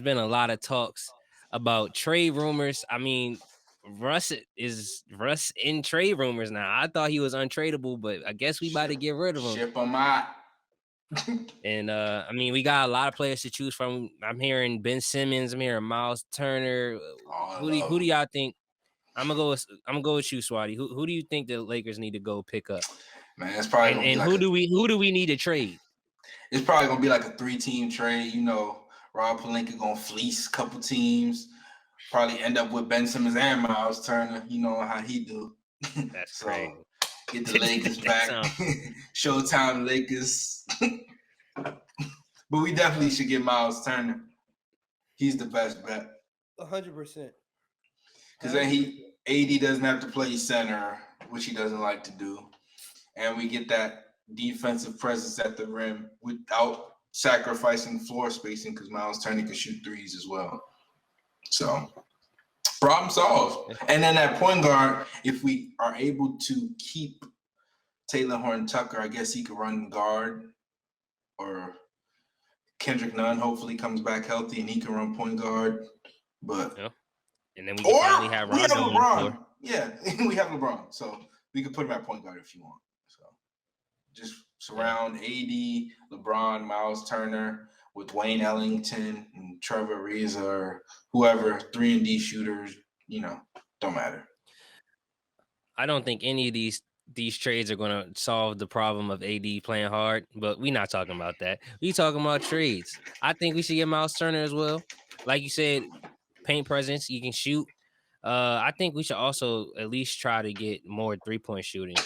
been a lot of talks about trade rumors. I mean, Russ Russ in trade rumors now. I thought he was untradeable, but I guess we about to get rid of him. Ship him out. And I mean, we got a lot of players to choose from. I'm hearing Ben Simmons. I'm hearing Miles Turner. Who do y'all think? I'm gonna go with you, Swaty. Who do you think the Lakers need to go pick up? Man, it's probably gonna be like who do we need to trade? It's probably gonna be like a 3-team trade. You know, Rob Pelinka gonna fleece a couple teams. Probably end up with Ben Simmons and Miles Turner. You know how he do. That's so crazy. Get the Lakers back. Showtime Lakers. But we definitely should get Miles Turner. He's the best bet. 100%. Because then AD doesn't have to play center, which he doesn't like to do. And we get that defensive presence at the rim without sacrificing floor spacing because Miles Turner can shoot threes as well. So, problem solved. And then at point guard, if we are able to keep Taylor Horton-Tucker, I guess he could run guard, or Kendrick Nunn hopefully comes back healthy and he can run point guard. But and then we can finally have LeBron. Yeah, we have LeBron, so we could put him at point guard if you want. So just surround AD, LeBron, Miles Turner with Wayne Ellington and Trevor Ariza or whoever, 3-and-D shooters. You know, don't matter. I don't think any of these trades are going to solve the problem of AD playing hard, but we're not talking about that. We talking about trades. I think we should get Miles Turner as well. Like you said, paint presence, he can shoot. I think we should also at least try to get more 3-point shooting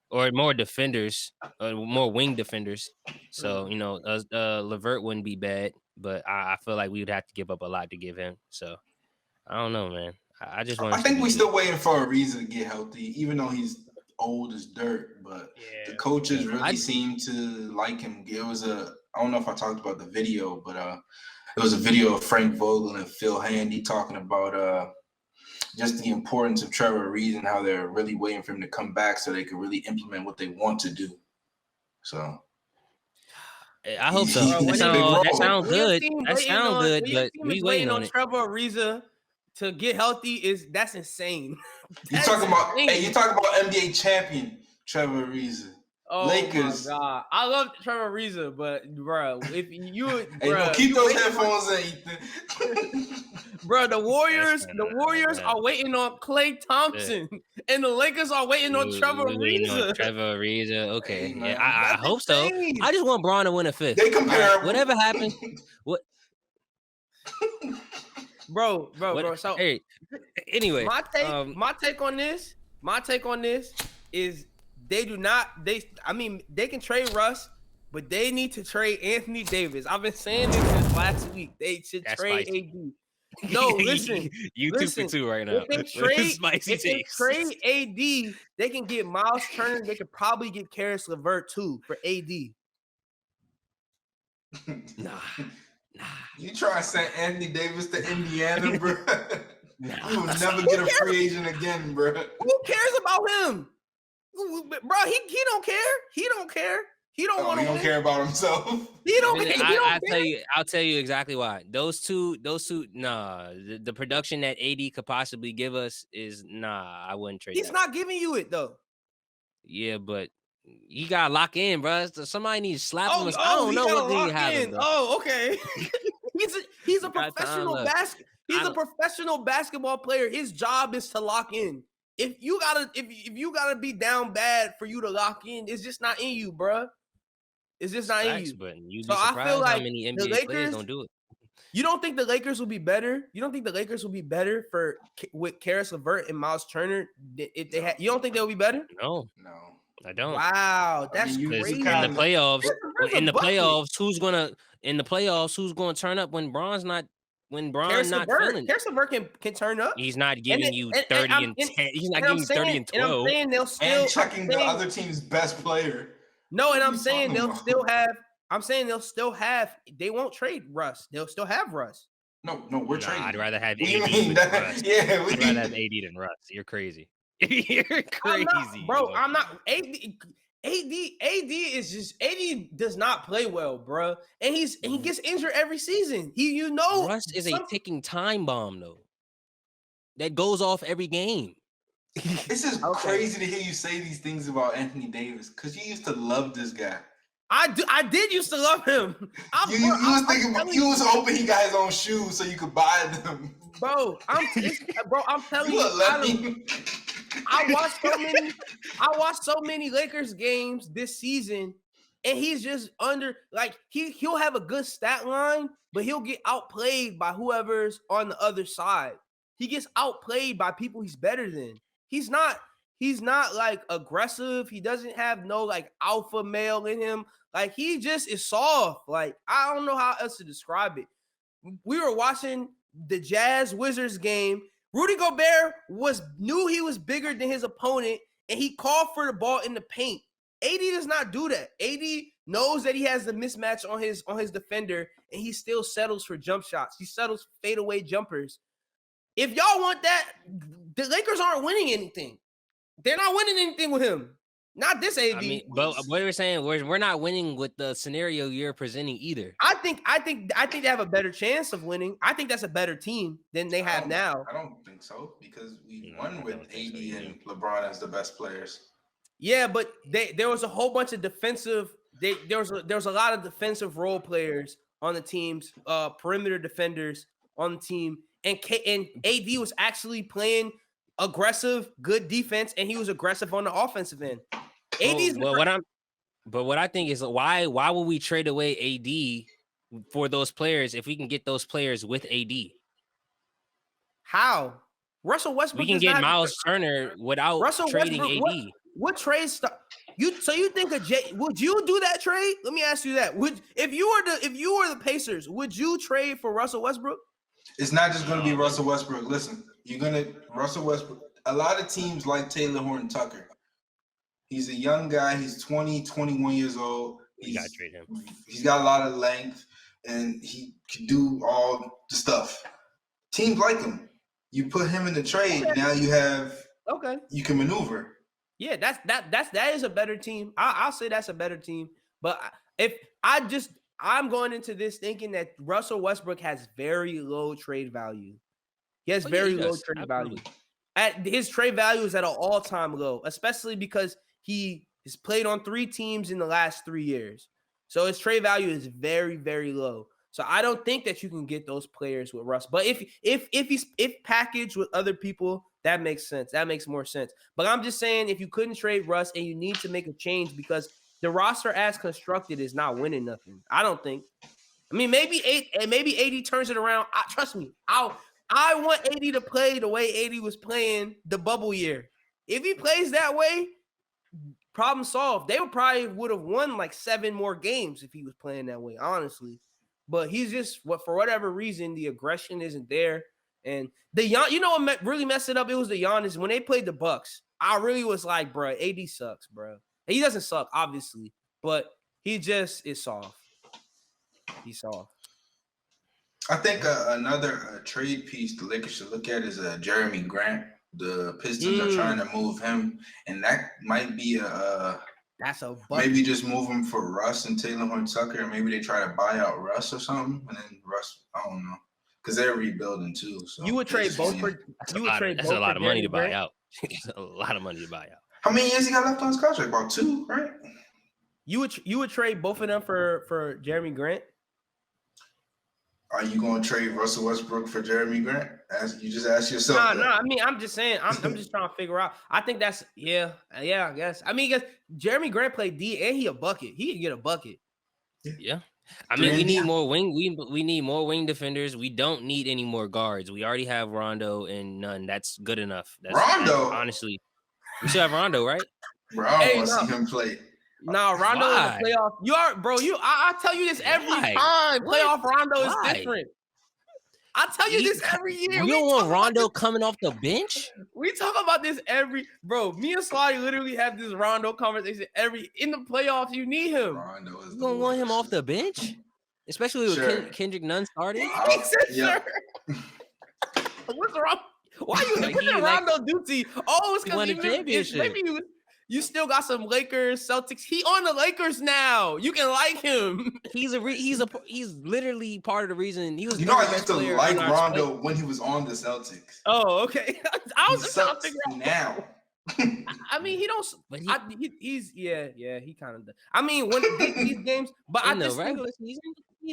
or more defenders, more wing defenders. So, you know, LeVert wouldn't be bad, but I feel like we would have to give up a lot to give him. So, I don't know, man. I just want. I think we're still waiting for Ariza to get healthy, even though he's old as dirt. But the coaches really seem to like him. It was I don't know if I talked about the video, but it was a video of Frank Vogel and Phil Handy talking about just the importance of Trevor Ariza and how they're really waiting for him to come back so they can really implement what they want to do. So. I hope so. That sounds good. That sounds good, but we waiting on it. Trevor Ariza to get healthy that's insane. You're talking about NBA champion Trevor Ariza. Oh Lakers. My God. I love Trevor Ariza, but bro, if you keep those headphones in, Ethan. Bro, the Warriors are waiting on Klay Thompson, and the Lakers are waiting on Trevor Ariza. Trevor Ariza, okay. Hey, I hope so. I just want Bron to win a fifth. They compare whatever happens. What? Bro. So anyway, my take on this is they can trade Russ, but they need to trade Anthony Davis. I've been saying this since last week. They should trade AD. No, listen. You 2 for 2 right now. If they trade AD, they can get Miles Turner. They could probably get Karis LeVert too for AD. Nah. You try to send Anthony Davis to Indiana, bro? You will never get a free agent again, bro. Who cares about him? Bro, he don't care. He don't care. He don't want to. He don't care about himself. He don't care. I'll tell you exactly why. Those two. Nah, the production that AD could possibly give us is I wouldn't trade. He's not giving you it though. Yeah, but he got to lock in, bro. So somebody needs to slap him. I don't know what thing happened. Oh, okay. he's a professional a professional basketball player. His job is to lock in. If you gotta be down bad for you to lock in, it's just not in you, bro. It's just not in you. But you'd be surprised how many NBA players don't do it. You don't think the Lakers will be better? You don't think the Lakers will be better with Karis LeVert and Miles Turner if they had? You don't think they'll be better? No, I don't. Wow, that's crazy. In the playoffs, who's gonna turn up when Bron's not? When Bron's not feeling, Karis LeVert can turn up. He's not giving you 30 and 10. He's not giving you 30 and 12. And checking the other team's best player. No, and I'm saying they'll still have. They won't trade Russ. They'll still have Russ. No, we're trading. I'd rather have AD than Russ. Yeah, I'd rather have AD than Russ. You're crazy. You're crazy, I'm not. AD, AD does not play well, bro. And he gets injured every season. Russ is a ticking time bomb though. That goes off every game. It's just crazy to hear you say these things about Anthony Davis because you used to love this guy. I did used to love him. You was hoping he got his own shoes so you could buy them. Bro, I'm telling you, I watched so many Lakers games this season, and he's just he'll have a good stat line, but he'll get outplayed by whoever's on the other side. He gets outplayed by people he's better than. He's not like aggressive. He doesn't have no like alpha male in him. Like he just is soft. Like I don't know how else to describe it. We were watching the Jazz Wizards game. Rudy Gobert knew he was bigger than his opponent, and he called for the ball in the paint. AD does not do that. AD knows that he has the mismatch on his defender, and he still settles for jump shots. He settles fadeaway jumpers. If y'all want that, the Lakers aren't winning anything. They're not winning anything with him. Not this AD. I mean, but what we're saying, we're not winning with the scenario you're presenting either. I think they have a better chance of winning. I think that's a better team than they have now. I don't think so because we won with AD and LeBron as the best players. Yeah, but there was a whole bunch of defensive. There was a lot of defensive role players on the teams, perimeter defenders on the team, and AD was actually playing aggressive, good defense, and he was aggressive on the offensive end. What I think is why would we trade away AD for those players if we can get those players with AD? How? Russell Westbrook. We can get Miles Turner without trading AD. What trade stuff? You think would you do that trade? Let me ask you that. If you were the Pacers, would you trade for Russell Westbrook? It's not just going to be Russell Westbrook. Listen, Russell Westbrook. A lot of teams like Taylor Horton Tucker. He's a young guy. He's 20, 21 years old. You got to trade him. He's got a lot of length, and he can do all the stuff. Teams like him. You put him in the trade, now you have you can maneuver. Yeah, that is a better team. I'll say that's a better team. But I'm going into this thinking that Russell Westbrook has very low trade value. He has very low trade value. His trade value is at an all-time low, especially because he has played on 3 teams in the last 3 years. So his trade value is very, very low. So I don't think that you can get those players with Russ. But if packaged with other people, that makes sense. That makes more sense. But I'm just saying, if you couldn't trade Russ and you need to make a change because the roster as constructed is not winning nothing, I don't think. I mean, maybe AD turns it around. Trust me, I want AD to play the way AD was playing the bubble year. If he plays that way, problem solved. They would have won like 7 more games if he was playing that way, honestly. But he's just for whatever reason, the aggression isn't there. And what really messed it up? It was the Giannis when they played the Bucks. I really was like, bro, AD sucks, bro. He doesn't suck, obviously, but he just is soft. He's soft. I think another trade piece the Lakers should look at is Jeremy Grant. The Pistons are trying to move him, and that might be maybe just move him for Russ and Taylor Horton Tucker, and maybe they try to buy out Russ or something, and then Russ, I don't know, because they're rebuilding too. So you would trade both for. That's a lot of money to buy out. A lot of money to buy out. How many years he got left on his contract? About 2, right? You would trade both of them for Jeremy Grant? Are you going to trade Russell Westbrook for Jeremy Grant? You just ask yourself. No. I mean, I'm just saying. I'm just trying to figure out. I think that's I guess. I mean, because Jeremy Grant played D and he a bucket. He can get a bucket. Yeah. I mean, we need more wing. We need more wing defenders. We don't need any more guards. We already have Rondo and none. That's good enough. Rondo, honestly, we should have Rondo, right? Bro, I want to see him play. No, Rondo in the playoff. You are, bro. I tell you this every time. Playoff Rondo is different. I tell you this every year. You don't want Rondo coming off the bench? We talk about this bro. Me and Swaty literally have this Rondo conversation in the playoffs. You need him. You don't want him off the bench, especially with Kendrick Nunn starting. He said, sure. What's wrong? Why you putting Rondo duty? Oh, it's because he won a championship. You still got some Lakers, Celtics. He on the Lakers now. You can like him. He's literally part of the reason he was. You know, I used to like Rondo when he was on the Celtics. Oh, okay. I was just trying to figure out now. I mean, he don't. But he's he kind of does. I mean, when these games, but I just think,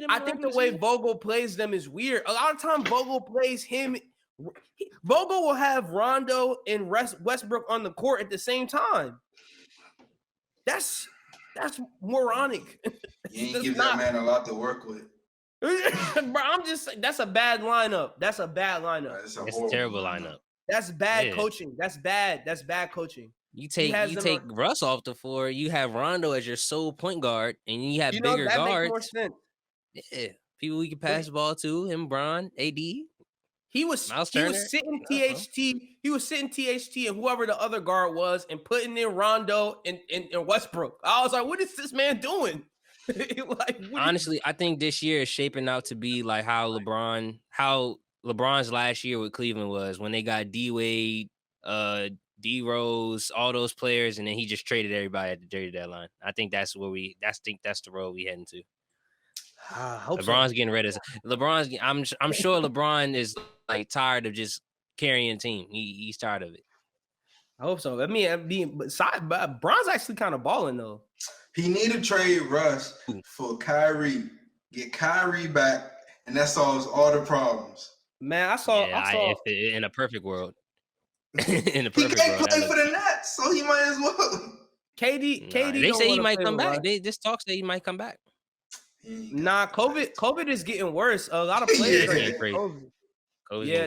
I think the way Vogel plays them is weird. A lot of times, Vogel plays him. Vogel will have Rondo and Westbrook on the court at the same time. That's moronic. You ain't give that man a lot to work with. Bro, I'm just saying, that's a bad lineup. That's a bad lineup. It's a terrible lineup. That's bad coaching. That's bad. That's bad coaching. You take Russ off the floor. You have Rondo as your sole point guard, and you have bigger that guards. Makes more sense. Yeah, people we can pass the ball to. Him, Bron, AD. He was sitting THT. He was sitting THT and whoever the other guard was, and putting in Rondo and Westbrook. I was like, what is this man doing? Honestly, I think this year is shaping out to be like how LeBron's last year with Cleveland was when they got D Wade, D Rose, all those players, and then he just traded everybody at the trade deadline. I think that's the road we heading to. LeBron's getting rid of I'm sure LeBron is like tired of just carrying a team. He's tired of it. I hope so. But Bron's actually kind of balling though. He need to trade Russ for Kyrie. Get Kyrie back, and that solves all the problems. Man, I saw in a perfect world. He can't play for the Nets, so he might as well. KD. They say he might come back. This talk say he might come back. Nah, COVID is getting worse. A lot of players are getting COVID. Yeah,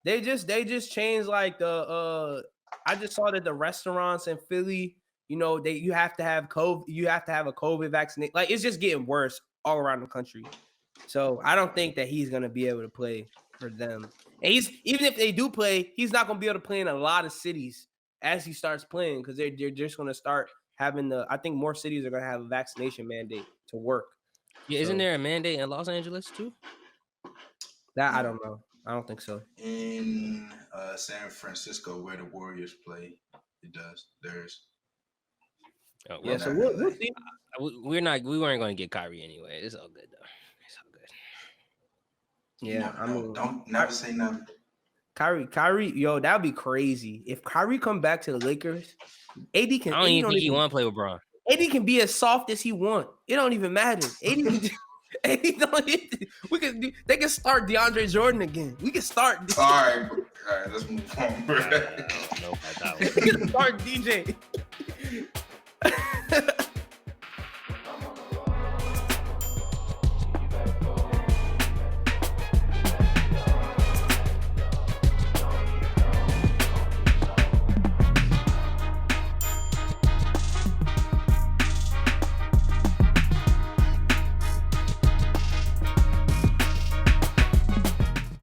they just changed like the I just saw that the restaurants in Philly, you have to have COVID, you have to have a COVID vaccination. Like it's just getting worse all around the country. So I don't think that he's gonna be able to play for them. And even if they do play, he's not gonna be able to play in a lot of cities as he starts playing because they're just gonna start having I think more cities are gonna have a vaccination mandate to work. Yeah, isn't there a mandate in Los Angeles too? That I don't know. I don't think so. In San Francisco, where the Warriors play, it does. There's. Oh, yeah, so we'll see. We weren't going to get Kyrie anyway. It's all good though. It's all good. Yeah, I mean, don't never say nothing. Kyrie, yo, that'd be crazy if Kyrie come back to the Lakers. AD can. I don't even think he want to play with Bron. AD can be as soft as he want. It don't even matter. AD they can start DeAndre Jordan again. We can start. All right, let's move on. I don't know about that one. We can start DJ.